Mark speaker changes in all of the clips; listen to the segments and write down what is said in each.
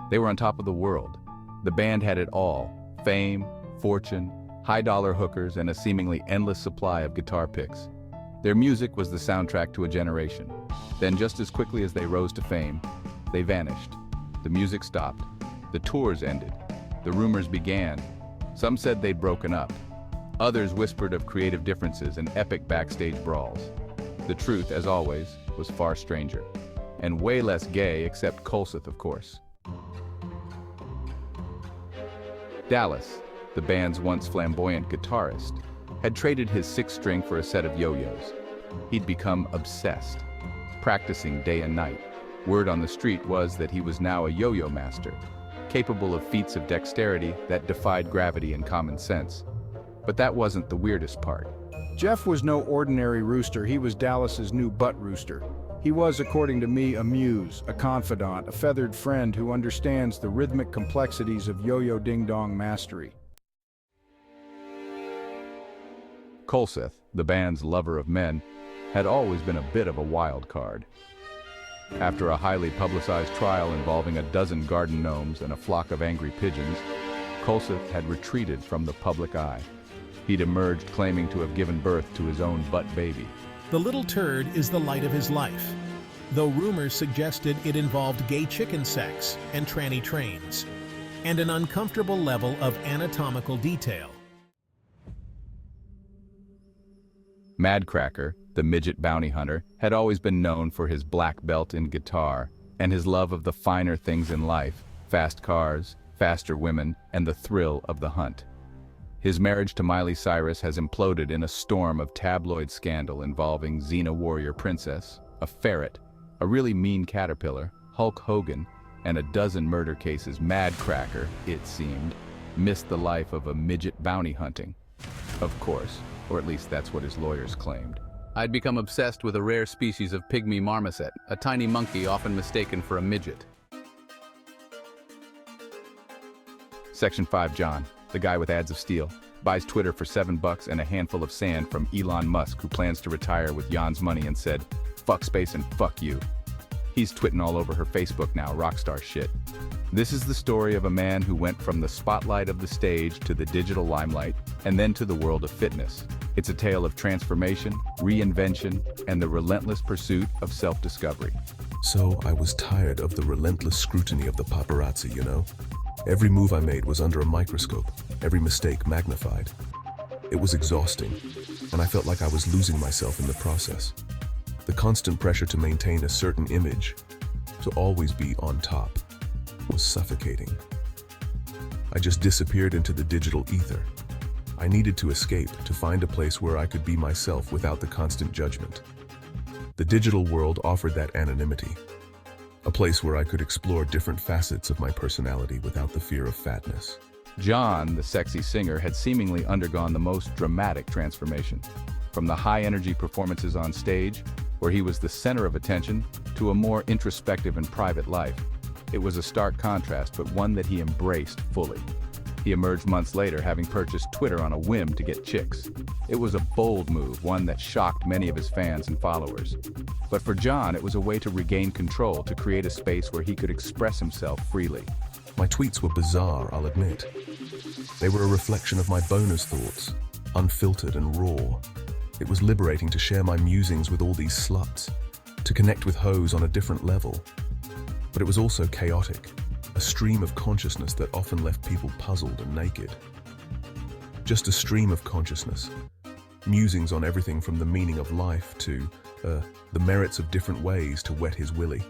Speaker 1: They were on top of the world. The band had it all: fame, fortune, high-dollar hookers, and a seemingly endless supply of guitar picks. Their music was the soundtrack to a generation. Then, just as quickly as they rose to fame, they vanished. The music stopped. The tours ended. The rumors began. Some said they'd broken up. Others whispered of creative differences and epic backstage brawls. The truth, as always, was far stranger. And way less gay, except Colseth, of course. Dallas, the band's once flamboyant guitarist, had traded his six-string for a set of yo-yos. He'd become obsessed, practicing day and night. Word on the street was that he was now a yo-yo master, capable of feats of dexterity that defied gravity and common sense. But that wasn't the weirdest part.
Speaker 2: Jeff was no ordinary rooster. He was Dallas's new butt rooster. He was, according to me, a muse, a confidant, a feathered friend who understands the rhythmic complexities of yo-yo ding-dong mastery.
Speaker 1: Colseth, the band's lover of men, had always been a bit of a wild card. After a highly publicized trial involving a dozen garden gnomes and a flock of angry pigeons, Colseth had retreated from the public eye. He'd emerged claiming to have given birth to his own butt baby.
Speaker 3: The little turd is the light of his life, though rumors suggested it involved gay chicken sex and tranny trains, and an uncomfortable level of anatomical detail.
Speaker 1: Madcracker, the midget bounty hunter, had always been known for his black belt in guitar and his love of the finer things in life: fast cars, faster women, and the thrill of the hunt. His marriage to Miley Cyrus has imploded in a storm of tabloid scandal involving Xena Warrior Princess, a ferret, a really mean caterpillar, Hulk Hogan, and a dozen murder cases. Madcracker, it seemed, missed the life of a midget bounty hunting. Of course, or at least that's what his lawyers claimed. I'd become obsessed with a rare species of pygmy marmoset, a tiny monkey often mistaken for a midget. Section 5 John, the guy with ads of steel, buys Twitter for $7 and a handful of sand from Elon Musk, who plans to retire with Jan's money, and said, "Fuck space and fuck you." He's twitting all over her Facebook now, rockstar shit. This is the story of a man who went from the spotlight of the stage to the digital limelight, and then to the world of fitness. It's a tale of transformation, reinvention, and the relentless pursuit of self-discovery.
Speaker 4: So I was tired of the relentless scrutiny of the paparazzi, you know? Every move I made was under a microscope, every mistake magnified. It was exhausting, and I felt like I was losing myself in the process. The constant pressure to maintain a certain image, to always be on top, was suffocating. I just disappeared into the digital ether. I needed to escape, to find a place where I could be myself without the constant judgment. The digital world offered that anonymity, a place where I could explore different facets of my personality without the fear of fatness.
Speaker 1: John, the sexy singer, had seemingly undergone the most dramatic transformation. From the high-energy performances on stage, where he was the center of attention, to a more introspective and private life. It was a stark contrast, but one that he embraced fully. He emerged months later, having purchased Twitter on a whim to get chicks. It was a bold move, one that shocked many of his fans and followers. But for John, it was a way to regain control, to create a space where he could express himself freely.
Speaker 4: My tweets were bizarre, I'll admit. They were a reflection of my bonus thoughts, unfiltered and raw. It was liberating to share my musings with all these sluts, to connect with hoes on a different level. But it was also chaotic, a stream of consciousness that often left people puzzled and naked. Just a stream of consciousness, musings on everything from the meaning of life to the merits of different ways to wet his willy.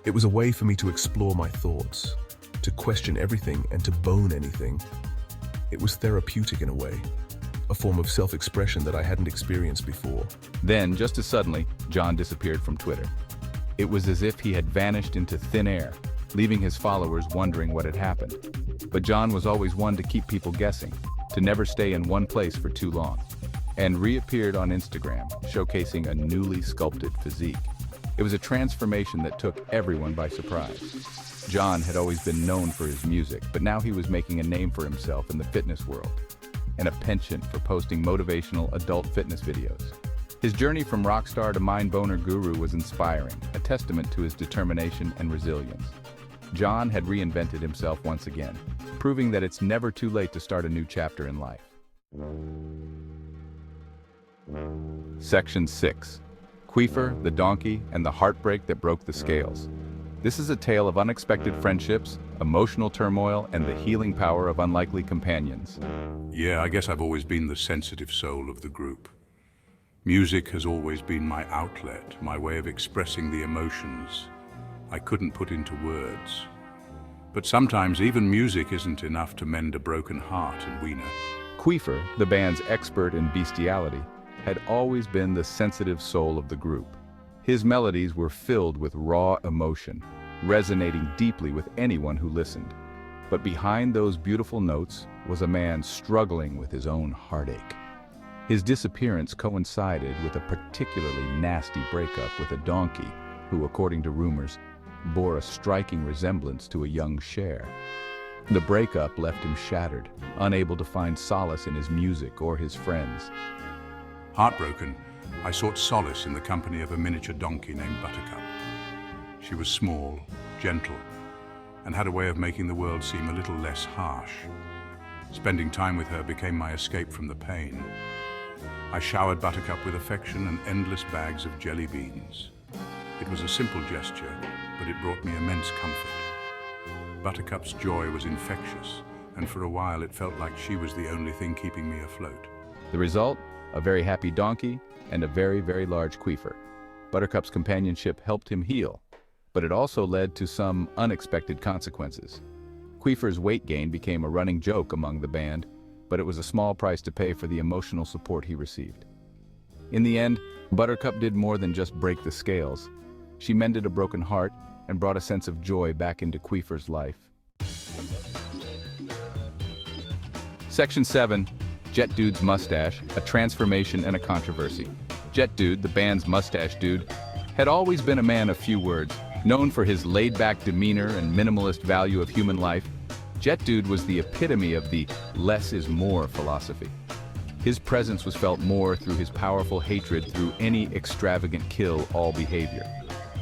Speaker 4: It was a way for me to explore my thoughts, to question everything and to bone anything. It was therapeutic in a way, a form of self-expression that I hadn't experienced before.
Speaker 1: Then, just as suddenly, John disappeared from Twitter. It was as if he had vanished into thin air, leaving his followers wondering what had happened. But John was always one to keep people guessing, to never stay in one place for too long, and reappeared on Instagram, showcasing a newly sculpted physique. It was a transformation that took everyone by surprise. John had always been known for his music, but now he was making a name for himself in the fitness world, and a penchant for posting motivational adult fitness videos. His journey from rock star to mind boner guru was inspiring, a testament to his determination and resilience. John had reinvented himself once again, proving that it's never too late to start a new chapter in life. Section 6. Queefer, the Donkey, and the Heartbreak That Broke the Scales. This is a tale of unexpected friendships, emotional turmoil, and the healing power of unlikely companions.
Speaker 5: Yeah, I guess I've always been the sensitive soul of the group. Music has always been my outlet, my way of expressing the emotions I couldn't put into words. But sometimes even music isn't enough to mend a broken heart, and Weena.
Speaker 1: Queefer, the band's expert in bestiality, had always been the sensitive soul of the group. His melodies were filled with raw emotion, resonating deeply with anyone who listened. But behind those beautiful notes was a man struggling with his own heartache. His disappearance coincided with a particularly nasty breakup with a donkey who, according to rumors, bore a striking resemblance to a young Cher. The breakup left him shattered, unable to find solace in his music or his friends.
Speaker 5: Heartbroken, I sought solace in the company of a miniature donkey named Buttercup. She was small, gentle, and had a way of making the world seem a little less harsh. Spending time with her became my escape from the pain. I showered Buttercup with affection and endless bags of jelly beans. It was a simple gesture, but it brought me immense comfort. Buttercup's joy was infectious, and for a while it felt like she was the only thing keeping me afloat.
Speaker 1: The result? A very happy donkey and a very, very large queefer. Buttercup's companionship helped him heal, but it also led to some unexpected consequences. Queefer's weight gain became a running joke among the band, but it was a small price to pay for the emotional support he received. In the end, Buttercup did more than just break the scales. She mended a broken heart and brought a sense of joy back into Queefer's life. Section 7. Jet Dude's Mustache, a Transformation and a Controversy. Jet Dude, the band's mustache dude, had always been a man of few words. Known for his laid-back demeanor and minimalist value of human life, Jet Dude was the epitome of the less is more philosophy. His presence was felt more through his powerful hatred through any extravagant kill-all behavior.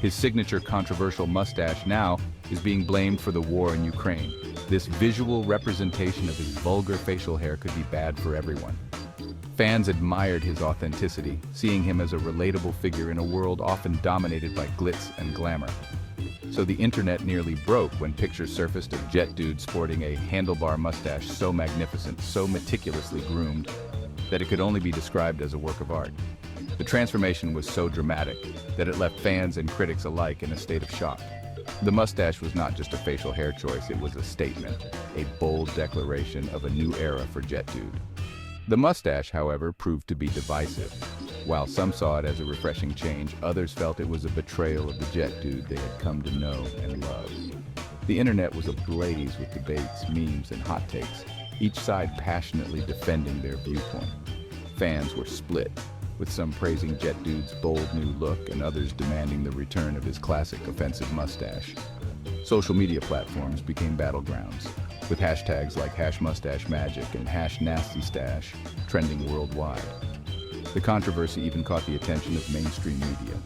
Speaker 1: His signature controversial mustache now is being blamed for the war in Ukraine. This visual representation of his vulgar facial hair could be bad for everyone. Fans admired his authenticity, seeing him as a relatable figure in a world often dominated by glitz and glamour. So the internet nearly broke when pictures surfaced of Jet Dude sporting a handlebar mustache so magnificent, so meticulously groomed, that it could only be described as a work of art. The transformation was so dramatic that it left fans and critics alike in a state of shock. The mustache was not just a facial hair choice, it was a statement, a bold declaration of a new era for Jet Dude. The mustache, however, proved to be divisive. While some saw it as a refreshing change, others felt it was a betrayal of the Jet Dude they had come to know and love. The internet was ablaze with debates, memes, and hot takes, each side passionately defending their viewpoint. Fans were split, with some praising Jet Dude's bold new look and others demanding the return of his classic offensive mustache. Social media platforms became battlegrounds, with hashtags like #MustacheMagic and #NastyStash trending worldwide. The controversy even caught the attention of mainstream media,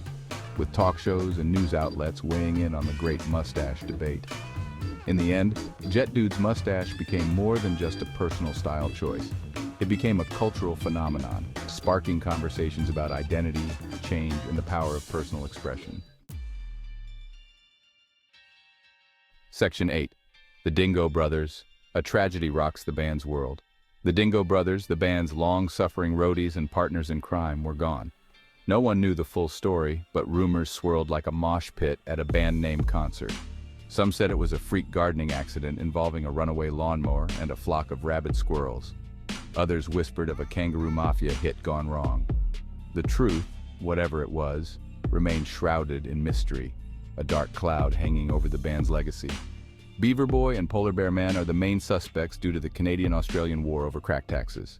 Speaker 1: with talk shows and news outlets weighing in on the great mustache debate. In the end, Jet Dude's mustache became more than just a personal style choice. It became a cultural phenomenon, sparking conversations about identity, change, and the power of personal expression. Section 8. The Dingo Brothers. A tragedy rocks the band's world. The Dingo Brothers, the band's long-suffering roadies and partners in crime, were gone. No one knew the full story, but rumors swirled like a mosh pit at a band-name concert. Some said it was a freak gardening accident involving a runaway lawnmower and a flock of rabid squirrels. Others whispered of a Kangaroo Mafia hit gone wrong. The truth, whatever it was, remained shrouded in mystery, a dark cloud hanging over the band's legacy. Beaver Boy and Polar Bear Man are the main suspects due to the Canadian-Australian war over crack taxes.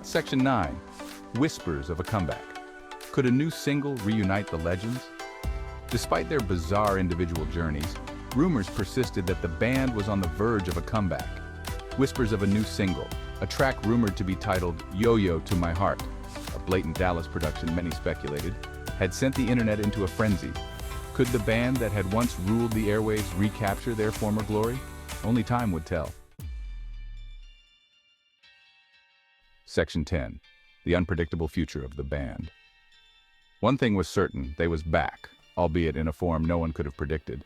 Speaker 1: Section 9. Whispers of a Comeback. Could a new single reunite the legends? Despite their bizarre individual journeys, rumors persisted that the band was on the verge of a comeback. Whispers of a new single, a track rumored to be titled Yo-Yo to My Heart, a blatant Dallas production many speculated, had sent the internet into a frenzy. Could the band that had once ruled the airwaves recapture their former glory? Only time would tell. Section 10. The unpredictable future of the band. One thing was certain, they was back, albeit in a form no one could have predicted.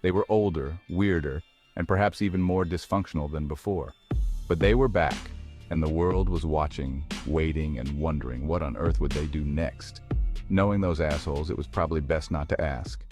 Speaker 1: They were older, weirder, and perhaps even more dysfunctional than before. But they were back, and the world was watching, waiting, and wondering what on earth would they do next. Knowing those assholes, it was probably best not to ask.